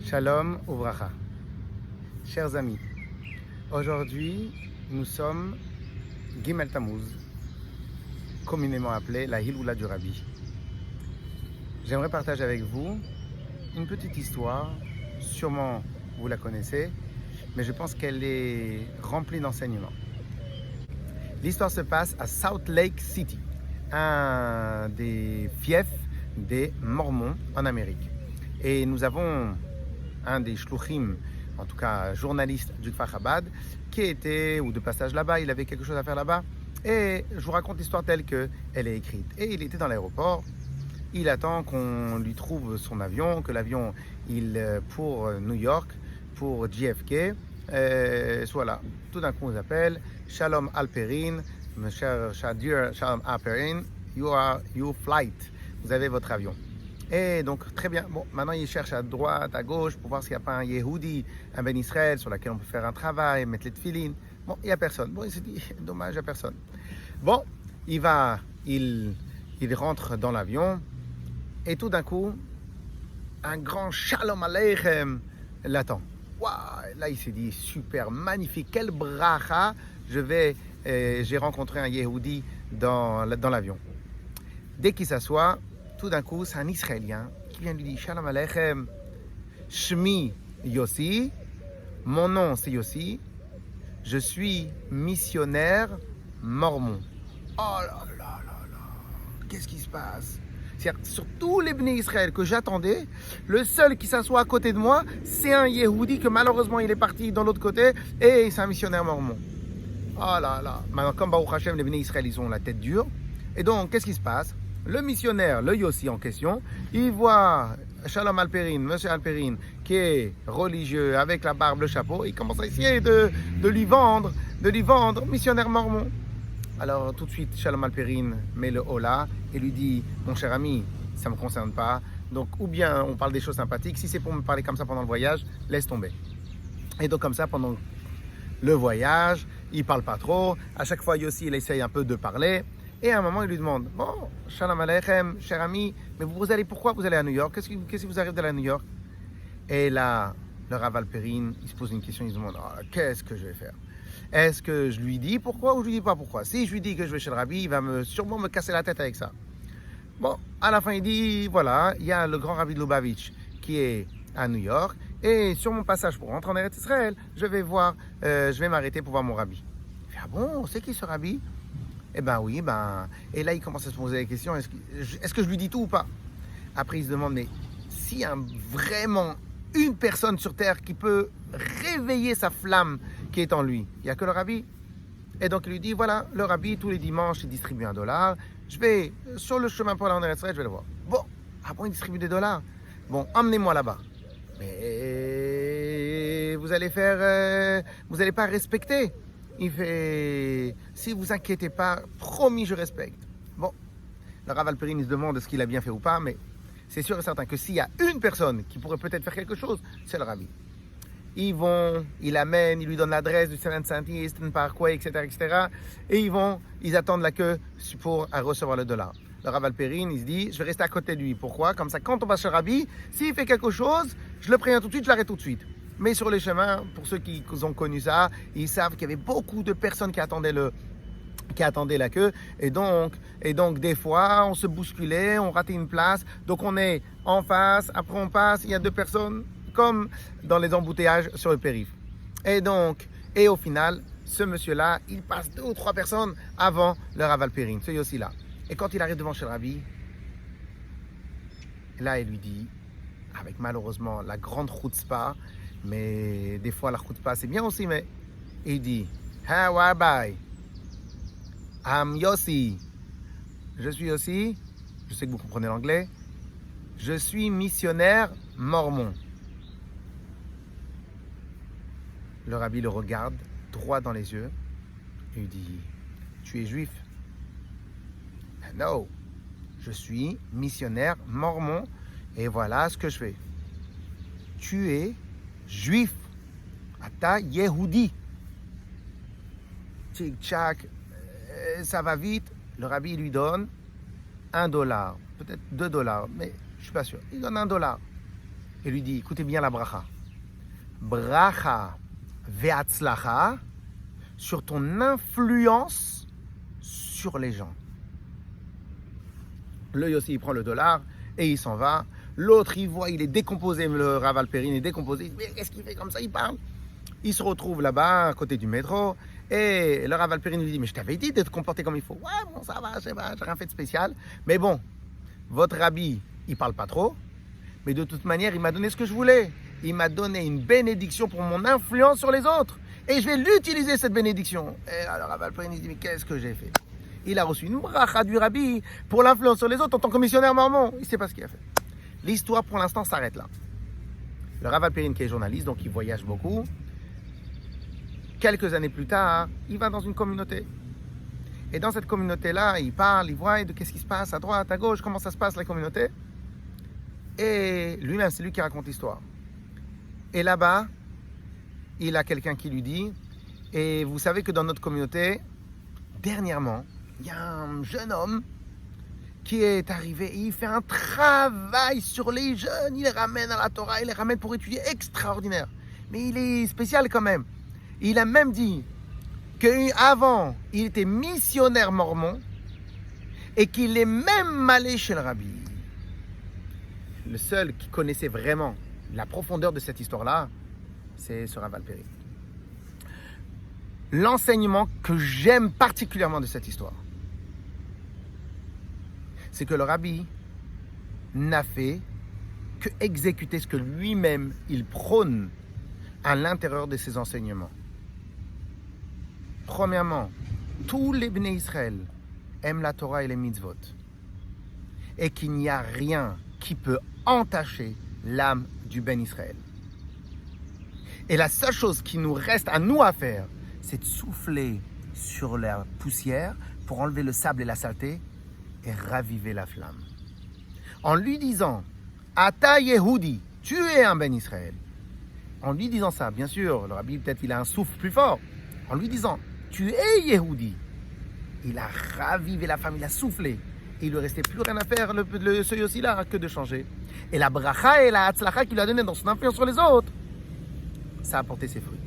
Shalom Uvracha. Chers amis, aujourd'hui nous sommes Gimel Tammuz, communément appelé la Hiloula du Rabbi. J'aimerais partager avec vous une petite histoire, sûrement vous la connaissez, mais je pense qu'elle est remplie d'enseignements. L'histoire se passe à Salt Lake City, un des fiefs des Mormons en Amérique. Et nous avons un des shluchim, en tout cas journaliste du Kfar Chabad, qui était, ou de passage là-bas, il avait quelque chose à faire là-bas. Et je vous raconte l'histoire telle qu'elle est écrite. Et il était dans l'aéroport, il attend qu'on lui trouve son avion, que l'avion, pour New York, pour JFK, soit là. Tout d'un coup, on nous appelle, Shalom Alperin, mon cher Shadir Shalom Alperin, your flight, vous avez votre avion. Et donc, très bien. Bon, maintenant, il cherche à droite, à gauche, pour voir s'il n'y a pas un Yehudi, un Ben Israël, sur lequel on peut faire un travail, mettre les tefilines. Bon, il n'y a personne. Bon, il s'est dit, dommage, il n'y a personne. Bon, il rentre dans l'avion, et tout d'un coup, un grand Shalom Aleichem l'attend. Waouh, là, il s'est dit, super, magnifique, quel bracha, j'ai rencontré un Yehudi dans l'avion. Dès qu'il s'assoit, tout d'un coup, c'est un Israélien qui vient lui dire Shalom Aleichem, Shmi Yossi, mon nom c'est Yossi, je suis missionnaire mormon. Oh là là là là, qu'est-ce qui se passe? C'est-à-dire, sur tous les Bnei Israël que j'attendais, le seul qui s'assoit à côté de moi, c'est un Yehudi que malheureusement il est parti dans l'autre côté et c'est un missionnaire mormon. Oh là là, maintenant comme Baruch Hashem, les Bnei Israël, ils ont la tête dure. Et donc, qu'est-ce qui se passe? Le missionnaire, le Yossi en question, il voit Shalom Alperin, monsieur Alperin, qui est religieux, avec la barbe, le chapeau, il commence à essayer de lui vendre, missionnaire mormon. Alors tout de suite, Shalom Alperin met le hola et lui dit, mon cher ami, ça ne me concerne pas, donc ou bien on parle des choses sympathiques, si c'est pour me parler comme ça pendant le voyage, laisse tomber. Et donc comme ça, pendant le voyage, il ne parle pas trop, à chaque fois Yossi, il essaye un peu de parler. Et à un moment, il lui demande, bon, Shalom Aleichem, cher ami, mais pourquoi vous allez à New York? Qu'est-ce qui vous arrive d'aller à New York? Et là, le Rav Alperin, il se pose une question, il se demande, oh, qu'est-ce que je vais faire? Est-ce que je lui dis pourquoi ou je lui dis pas pourquoi? Si je lui dis que je vais chez le Rabbi, il va sûrement me casser la tête avec ça. Bon, à la fin, il dit, voilà, il y a le grand Rabbi de Lubavitch qui est à New York, et sur mon passage pour rentrer en Eretz Israël, je vais m'arrêter pour voir mon Rabbi. Il fait, ah bon, c'est qui ce Rabbi? Eh ben oui, et là il commence à se poser la question, est-ce que je lui dis tout ou pas? Après il se demande, mais s'il y a vraiment une personne sur terre qui peut réveiller sa flamme qui est en lui, il n'y a que le Rabbi. Et donc il lui dit, voilà, le Rabbi tous les dimanches il distribue $1, je vais sur le chemin pour aller en Eretz Israël, je vais le voir. Bon, il distribue des dollars. Bon, emmenez-moi là-bas. Mais vous allez pas respecter. Il fait, si vous inquiétez pas, promis, je respecte. Bon, le Rav Alperin, il se demande ce qu'il a bien fait ou pas, mais c'est sûr et certain que s'il y a une personne qui pourrait peut-être faire quelque chose, c'est le Rabbi. Il amène, il lui donne l'adresse du Seventh Eastern Parkway, etc. Et ils attendent la queue pour recevoir le dollar. Le Rav Alperin, il se dit, je vais rester à côté de lui. Pourquoi? Comme ça, quand on va chez le Rabbi, s'il fait quelque chose, je le préviens tout de suite, je l'arrête tout de suite. Mais sur les chemins, pour ceux qui ont connu ça, ils savent qu'il y avait beaucoup de personnes qui attendaient la queue. Et donc, des fois, on se bousculait, on ratait une place. Donc, on est en face, après on passe, il y a deux personnes, comme dans les embouteillages sur le périph'. Et au final, ce monsieur-là, il passe 2 ou 3 personnes avant le Rav Alperin, ce Yossi-là. Et quand il arrive devant chez le Rabbi, là, il lui dit, avec malheureusement la grande chutzpah, mais des fois la chutzpah c'est bien aussi, mais il dit, hey Rabbi, I'm Yossi, je suis Yossi, je sais que vous comprenez l'anglais, je suis missionnaire mormon. Le Rabbi le regarde droit dans les yeux et lui dit, tu es juif? Non, je suis missionnaire mormon et voilà ce que je fais. Tu es juif, Ata Yehudi. Tchic-tchac, ça va vite. Le Rabbi lui donne $1, peut-être $2, mais je ne suis pas sûr. Il donne $1. et lui dit, écoutez bien la bracha. Bracha ve'atzlacha, sur ton influence sur les gens. Le Yossi, il prend le dollar et il s'en va. L'autre, il voit, il est décomposé, le Rav Alperin est décomposé. Il dit, mais qu'est-ce qu'il fait comme ça? Il parle. Il se retrouve là-bas, à côté du métro, et le Rav Alperin lui dit, mais je t'avais dit de te comporter comme il faut. Ouais, bon, ça va, j'ai rien fait de spécial. Mais bon, votre rabbi, il parle pas trop, mais de toute manière, il m'a donné ce que je voulais. Il m'a donné une bénédiction pour mon influence sur les autres. Et je vais l'utiliser, cette bénédiction. Et alors, Rav Alperin, il dit, mais qu'est-ce que j'ai fait? Il a reçu une bracha du rabbi pour l'influence sur les autres en tant que missionnaire mormon. Il ne sait pas ce qu'il a fait. L'histoire, pour l'instant, s'arrête là. Le Rav Alperin, qui est journaliste, donc il voyage beaucoup, quelques années plus tard, il va dans une communauté. Et dans cette communauté-là, il parle, il voit de qu'est-ce qui se passe à droite, à gauche, comment ça se passe la communauté. Et lui-même, c'est lui qui raconte l'histoire. Et là-bas, il a quelqu'un qui lui dit, et vous savez que dans notre communauté, dernièrement, il y a un jeune homme qui est arrivé et il fait un travail sur les jeunes. Il les ramène à la Torah, il les ramène pour étudier, extraordinaire. Mais il est spécial quand même. Il a même dit qu'avant, il était missionnaire mormon et qu'il est même allé chez le rabbi. Le seul qui connaissait vraiment la profondeur de cette histoire-là, c'est ce Rav Alperin. L'enseignement que j'aime particulièrement de cette histoire, c'est que le rabbi n'a fait que exécuter ce que lui-même il prône à l'intérieur de ses enseignements. Premièrement, tous les Bnei Israël aiment la Torah et les mitzvot, et qu'il n'y a rien qui peut entacher l'âme du Ben Israël. Et la seule chose qui nous reste à nous à faire, c'est de souffler sur la poussière pour enlever le sable et la saleté et raviver la flamme. En lui disant, Ata Yehudi, tu es un Ben Israël. En lui disant ça, bien sûr, le rabbi peut-être il a un souffle plus fort. En lui disant, tu es Yehudi, il a ravivé la flamme, il a soufflé. Et il ne lui restait plus rien à faire, ce Yossi-là, que de changer. Et la bracha et la hatzlacha qu'il lui a donné dans son influence sur les autres, ça a porté ses fruits.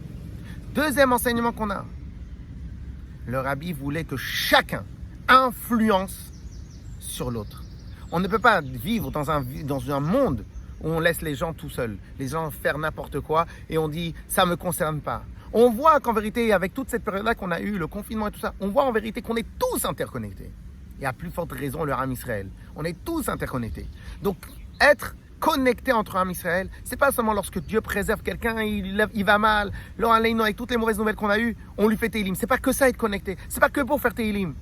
Deuxième enseignement qu'on a, le rabbi voulait que chacun influence sur l'autre. On ne peut pas vivre dans un monde où on laisse les gens tout seuls, les gens faire n'importe quoi et on dit ça ne me concerne pas. On voit qu'en vérité, avec toute cette période-là qu'on a eu, le confinement et tout ça, on voit en vérité qu'on est tous interconnectés. Et à plus forte raison, le Ham Israël. On est tous interconnectés. Donc, être connecté entre Ham Israël, c'est pas seulement lorsque Dieu préserve quelqu'un, il va mal, avec toutes les mauvaises nouvelles qu'on a eues, on lui fait Tehillim. C'est pas que ça être connecté. C'est pas que pour faire Tehillim.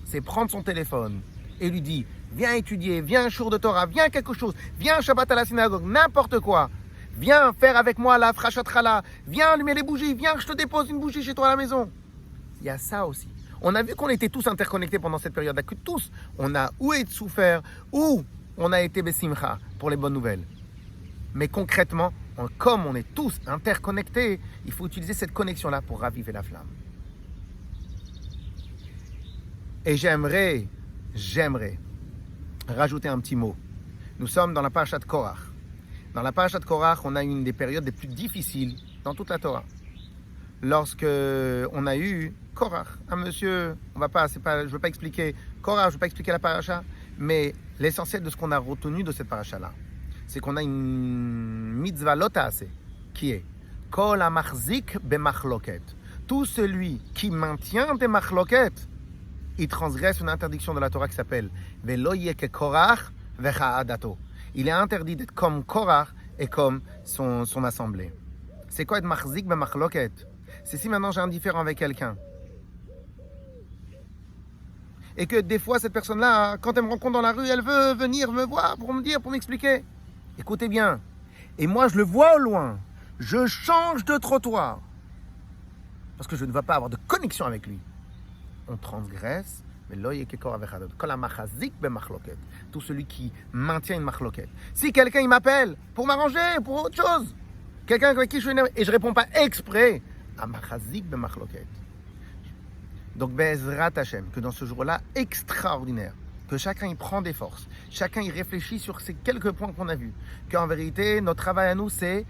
C'est prendre son téléphone et lui dire, viens étudier, viens un jour de Torah, viens quelque chose, viens un Shabbat à la synagogue, n'importe quoi. Viens faire avec moi la frachat challah, viens allumer les bougies, viens, je te dépose une bougie chez toi à la maison. Il y a ça aussi. On a vu qu'on était tous interconnectés pendant cette période-là, que tous, on a ou été souffert, ou on a été besimcha pour les bonnes nouvelles. Mais concrètement, comme on est tous interconnectés, il faut utiliser cette connexion-là pour raviver la flamme. Et j'aimerais rajouter un petit mot. Nous sommes dans la parashat Korach. Dans la parashat Korach, on a une des périodes les plus difficiles dans toute la Torah. Lorsque on a eu Korach, un monsieur, je ne veux pas expliquer Korach, je ne veux pas expliquer la paracha, mais l'essentiel de ce qu'on a retenu de cette paracha-là, c'est qu'on a une mitzvah lotase, qui est Kol ha-machzik be-machloket. Tout celui qui maintient des machloket, il transgresse une interdiction de la Torah qui s'appelle Velo yeke Korach vecha-adato. Il est interdit d'être comme Korach et comme son assemblée. C'est quoi être machzik be-machloket? C'est si maintenant j'ai un différend avec quelqu'un. Et que des fois, cette personne-là, quand elle me rencontre dans la rue, elle veut venir me voir pour me dire, pour m'expliquer. Écoutez bien. Et moi, je le vois au loin. Je change de trottoir. Parce que je ne vais pas avoir de connexion avec lui. On transgresse. Tout celui qui maintient une machloket. Si quelqu'un il m'appelle pour m'arranger, pour autre chose, quelqu'un avec qui je suis énervé, et je ne réponds pas exprès, donc, Be'ezrat Hashem, que dans ce jour-là extraordinaire, que chacun y prend des forces, chacun y réfléchit sur ces quelques points qu'on a vus, qu'en vérité, notre travail à nous, c'est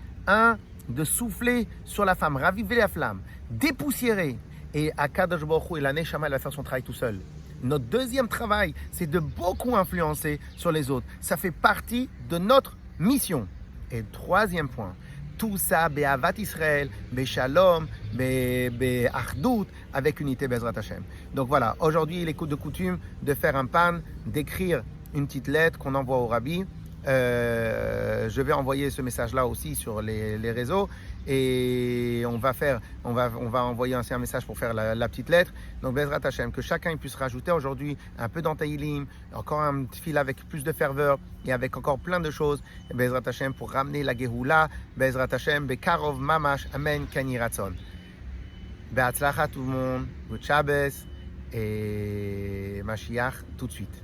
de souffler sur la femme, raviver la flamme, dépoussiérer, et Akadosh Baruch Hu et la Neshama, elle va faire son travail tout seul. Notre deuxième travail, c'est de beaucoup influencer sur les autres. Ça fait partie de notre mission. Et troisième point, tout ça, Be'avat Israël, Be'shalom, Be'achdut, avec unité Bezrat Hashem. Donc voilà, aujourd'hui, il est de coutume de faire un pan, d'écrire une petite lettre qu'on envoie au rabbi. Je vais envoyer ce message-là aussi sur les réseaux et on va envoyer un message pour faire la petite lettre. Donc Bezrat Hashem, que chacun puisse rajouter aujourd'hui un peu dans Taïlim, encore un petit fil avec plus de ferveur et avec encore plein de choses. Bezrat Hashem pour ramener la Geoula. Bezrat Hashem, Bekarov Mamash, Amen, Kani Ratzon. Be'atzlacha tout le monde, Good Shabbos et Mashiach tout de suite.